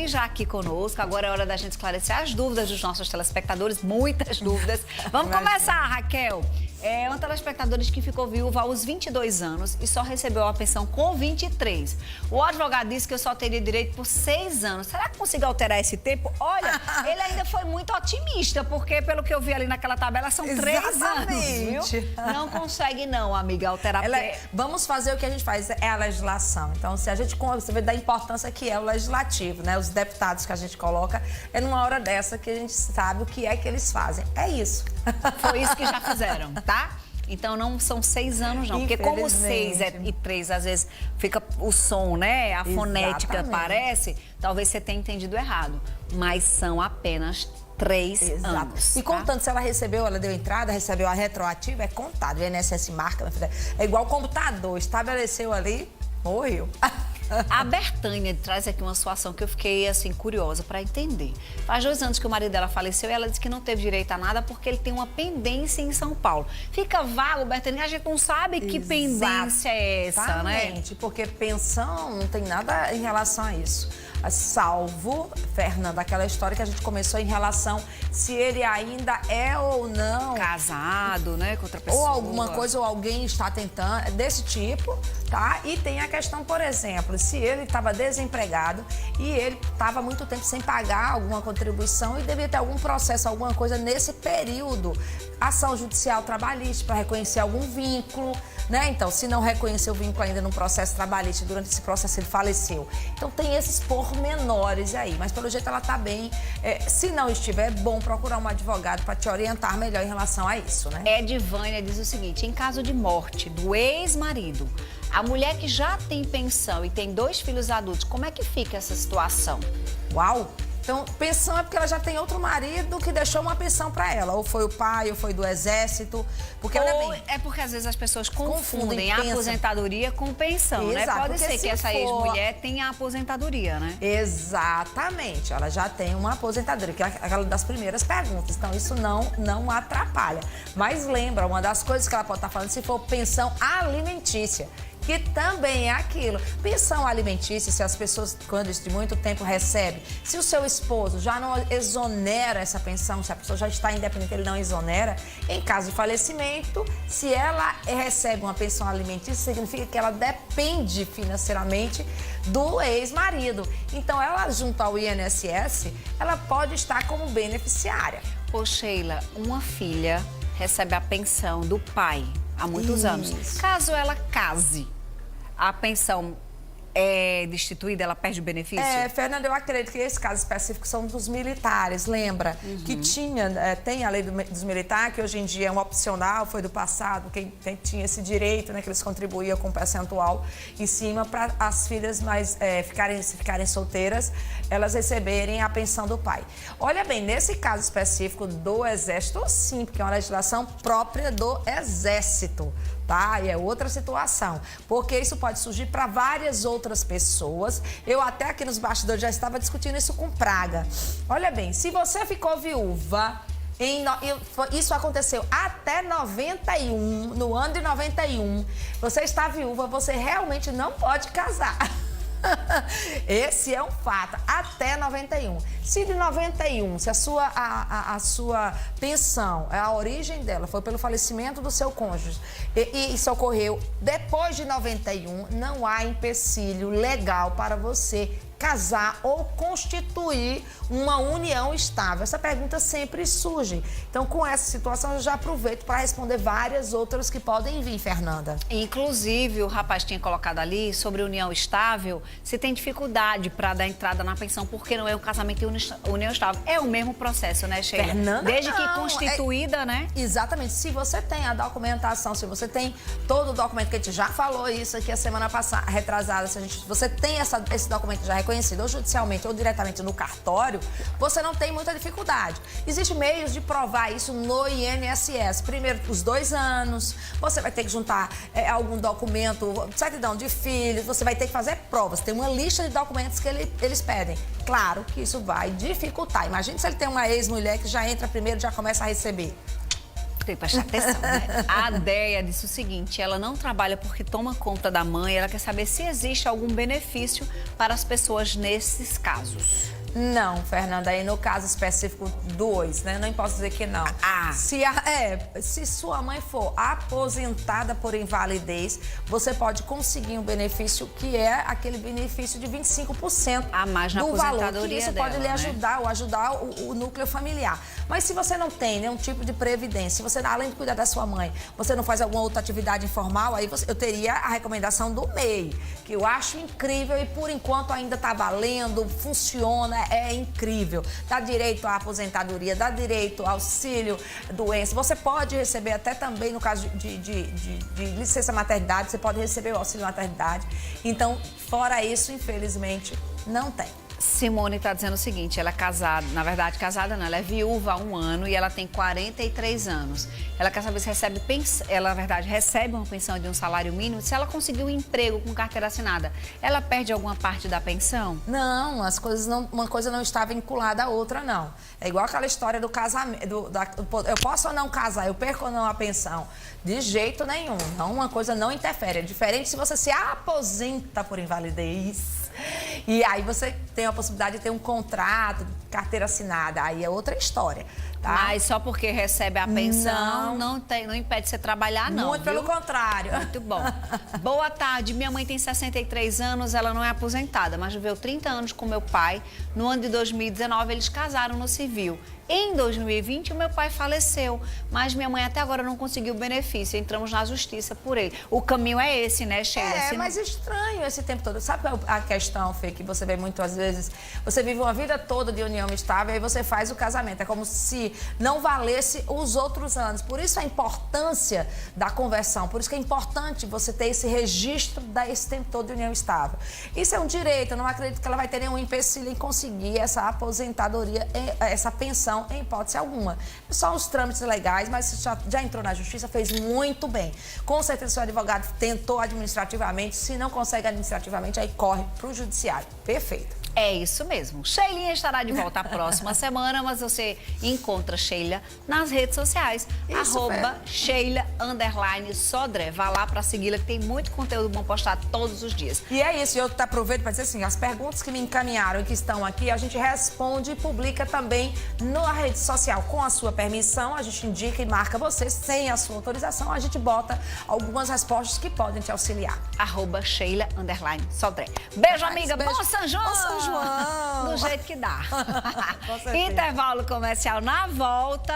Raquel já aqui conosco. Agora é hora da gente esclarecer as dúvidas dos nossos telespectadores, muitas dúvidas. Vamos começar, Raquel. É um telespectador que ficou viúva aos 22 anos e só recebeu a pensão com 23. O advogado disse que eu só teria direito por 6 anos. Será que consigo alterar esse tempo? Olha, ele ainda foi muito otimista, porque pelo que eu vi ali naquela tabela, são 3 anos, viu? Não consegue não, amiga, alterar. Vamos fazer o que a gente faz, é a legislação. Então, se a gente você vê da importância que é o legislativo, né? Os deputados que a gente coloca, é numa hora dessa que a gente sabe o que é que eles fazem. É isso. Foi isso que já fizeram, tá? Então não são 6 anos, não. Porque como 6 e 3, às vezes fica o som, né? A fonética aparece, talvez você tenha entendido errado. Mas são apenas 3 anos. E contando, se ela recebeu, ela deu entrada, recebeu a retroativa, é contado. O INSS marca, minha filha. É igual o computador, estabeleceu ali, morreu. A Bertânia traz aqui uma situação que eu fiquei, assim, curiosa para entender. Faz 2 anos que o marido dela faleceu e ela disse que não teve direito a nada porque ele tem uma pendência em São Paulo. Fica vago, Bertânia, a gente não sabe que pendência é essa, né? Exatamente, porque pensão não tem nada em relação a isso. Salvo, Fernanda, aquela história que a gente começou em relação se ele ainda é ou não casado, né, com outra pessoa. Ou alguma coisa, ou alguém está tentando, desse tipo, tá? E tem a questão, por exemplo, se ele estava desempregado e ele estava muito tempo sem pagar alguma contribuição e devia ter algum processo, alguma coisa nesse período. Ação judicial trabalhista para reconhecer algum vínculo, né? Então, se não reconhecer o vínculo ainda no processo trabalhista, durante esse processo ele faleceu. Então, tem esses pormenores aí, mas pelo jeito ela tá bem. Se não estiver, é bom procurar um advogado para te orientar melhor em relação a isso, né? Edvânia diz o seguinte: em caso de morte do ex-marido, a mulher que já tem pensão e tem 2 filhos adultos, como é que fica essa situação? Uau! Então, pensão é porque ela já tem outro marido que deixou uma pensão para ela. Ou foi o pai, ou foi do exército. Porque ou é porque às vezes as pessoas confundem a aposentadoria com pensão, né? Pode ser que essa ex-mulher tenha aposentadoria, né? Exatamente. Ela já tem uma aposentadoria, que é aquela das primeiras perguntas. Então, isso não atrapalha. Mas lembra, uma das coisas que ela pode estar falando, se for pensão alimentícia, que também é aquilo. Pensão alimentícia, se as pessoas, quando de muito tempo recebem, se o seu esposo já não exonera essa pensão, se a pessoa já está independente, ele não exonera, em caso de falecimento, se ela recebe uma pensão alimentícia, significa que ela depende financeiramente do ex-marido. Então, ela, junto ao INSS, ela pode estar como beneficiária. Ô, Sheila, uma filha recebe a pensão do pai há muitos anos. Caso ela case, a pensão é destituída, ela perde o benefício? Fernanda, eu acredito que esse caso específico são dos militares, lembra? Que tem a lei dos militares, que hoje em dia é um opcional, foi do passado, quem tinha esse direito, né, que eles contribuíam com um percentual em cima para as filhas ficarem solteiras, elas receberem a pensão do pai. Olha bem, nesse caso específico do Exército, sim, porque é uma legislação própria do Exército, tá? E é outra situação, porque isso pode surgir para várias outras pessoas. Eu até aqui nos bastidores já estava discutindo isso com Praga. Olha bem, se você ficou viúva, isso aconteceu até 91, no ano de 91, você está viúva, você realmente não pode casar. Esse é um fato, até 91. Se de 91, se a sua pensão, a origem dela foi pelo falecimento do seu cônjuge e isso ocorreu depois de 91, não há empecilho legal para você casar ou constituir uma união estável. Essa pergunta sempre surge. Então, com essa situação, eu já aproveito para responder várias outras que podem vir, Fernanda. Inclusive, o rapaz tinha colocado ali sobre união estável, se tem dificuldade para dar entrada na pensão, porque não é um casamento e união estável. É o mesmo processo, né, Sheila? Fernanda, desde que constituída, né? Exatamente. Se você tem a documentação, se você tem todo o documento, que a gente já falou isso aqui a semana passada, retrasada, se você tem esse documento já reconhecido ou judicialmente ou diretamente no cartório, você não tem muita dificuldade. Existem meios de provar isso no INSS. Primeiro, os 2 anos, você vai ter que juntar algum documento, certidão de filhos, você vai ter que fazer provas. Tem uma lista de documentos que eles pedem. Claro que isso vai dificultar. Imagine se ele tem uma ex-mulher que já entra primeiro e já começa a receber. tem que prestar atenção, né? A Deia disse o seguinte, ela não trabalha porque toma conta da mãe, ela quer saber se existe algum benefício para as pessoas nesses casos. Não, Fernanda, aí no caso específico 2, né? Não posso dizer que não. Se sua mãe for aposentada por invalidez, você pode conseguir um benefício que é aquele benefício de 25% a mais na do valor. aposentadoria Isso dela, pode lhe ajudar, né? ou ajudar o núcleo familiar. Mas se você não tem nenhum tipo de previdência, você, além de cuidar da sua mãe, você não faz alguma outra atividade informal, aí eu teria a recomendação do MEI, que eu acho incrível e por enquanto ainda está valendo, funciona, é incrível. Dá direito à aposentadoria, dá direito ao auxílio doença. Você pode receber até também, no caso de licença maternidade, você pode receber o auxílio maternidade. Então, fora isso, infelizmente, não tem. Simone está dizendo o seguinte, ela é casada, na verdade casada não, ela é viúva há 1 ano e ela tem 43 anos. Ela quer saber se recebe ela, na verdade, recebe uma pensão de um salário mínimo. Se ela conseguir um emprego com carteira assinada, ela perde alguma parte da pensão? Não, as coisas não, uma coisa não está vinculada à outra, não. É igual aquela história do casamento, eu posso ou não casar, eu perco ou não a pensão? De jeito nenhum, não, uma coisa não interfere. É diferente se você se aposenta por invalidez. E aí você tem a possibilidade de ter um contrato, carteira assinada, aí é outra história, tá? Mas só porque recebe a pensão não impede você trabalhar, não. Muito pelo contrário. Muito bom. Boa tarde, minha mãe tem 63 anos, ela não é aposentada, mas viveu 30 anos com meu pai. No ano de 2019, eles casaram no civil. Em 2020, o meu pai faleceu, mas minha mãe até agora não conseguiu o benefício. Entramos na justiça por ele. O caminho é esse, né, Sheila? Mas estranho esse tempo todo. Sabe a questão, Fê, que você vê muitas vezes? Você vive uma vida toda de união estável e aí você faz o casamento. É como se não valesse os outros anos. Por isso a importância da conversão. Por isso que é importante você ter esse registro desse tempo todo de união estável. Isso é um direito. Eu não acredito que ela vai ter nenhum empecilho em conseguir essa aposentadoria, essa pensão, em hipótese alguma. Só os trâmites legais, mas já entrou na justiça, fez muito bem. Com certeza, seu advogado tentou administrativamente, se não consegue administrativamente, aí corre para o judiciário. Perfeito. É isso mesmo. Sheilinha estará de volta a próxima semana, mas você encontra Sheila nas redes sociais. @Sheila_Sodré. Vá lá para segui-la, que tem muito conteúdo bom postado todos os dias. E é isso, eu aproveito para dizer assim, as perguntas que me encaminharam e que estão aqui, a gente responde e publica também na rede social. Com a sua permissão, a gente indica e marca você. Sem a sua autorização, a gente bota algumas respostas que podem te auxiliar. @Sheila_Sodré. Beijo, amiga. Beijo. Bom São João! Bom São João! Do jeito que dá. Com Intervalo comercial na volta.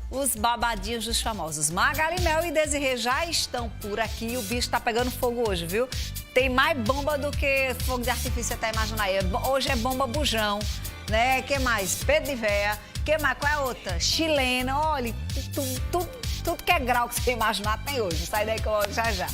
Os babadinhos dos famosos. Magali Mel e Desirê já estão por aqui. O bicho tá pegando fogo hoje, viu? Tem mais bomba do que fogo de artifício, até imaginar aí. Hoje é bomba bujão, né? Que mais? Pedro de Véia. Que mais? Qual é a outra? Chilena. Olha, tudo que é grau que você imaginar tem hoje. Sai daí que eu volto já já.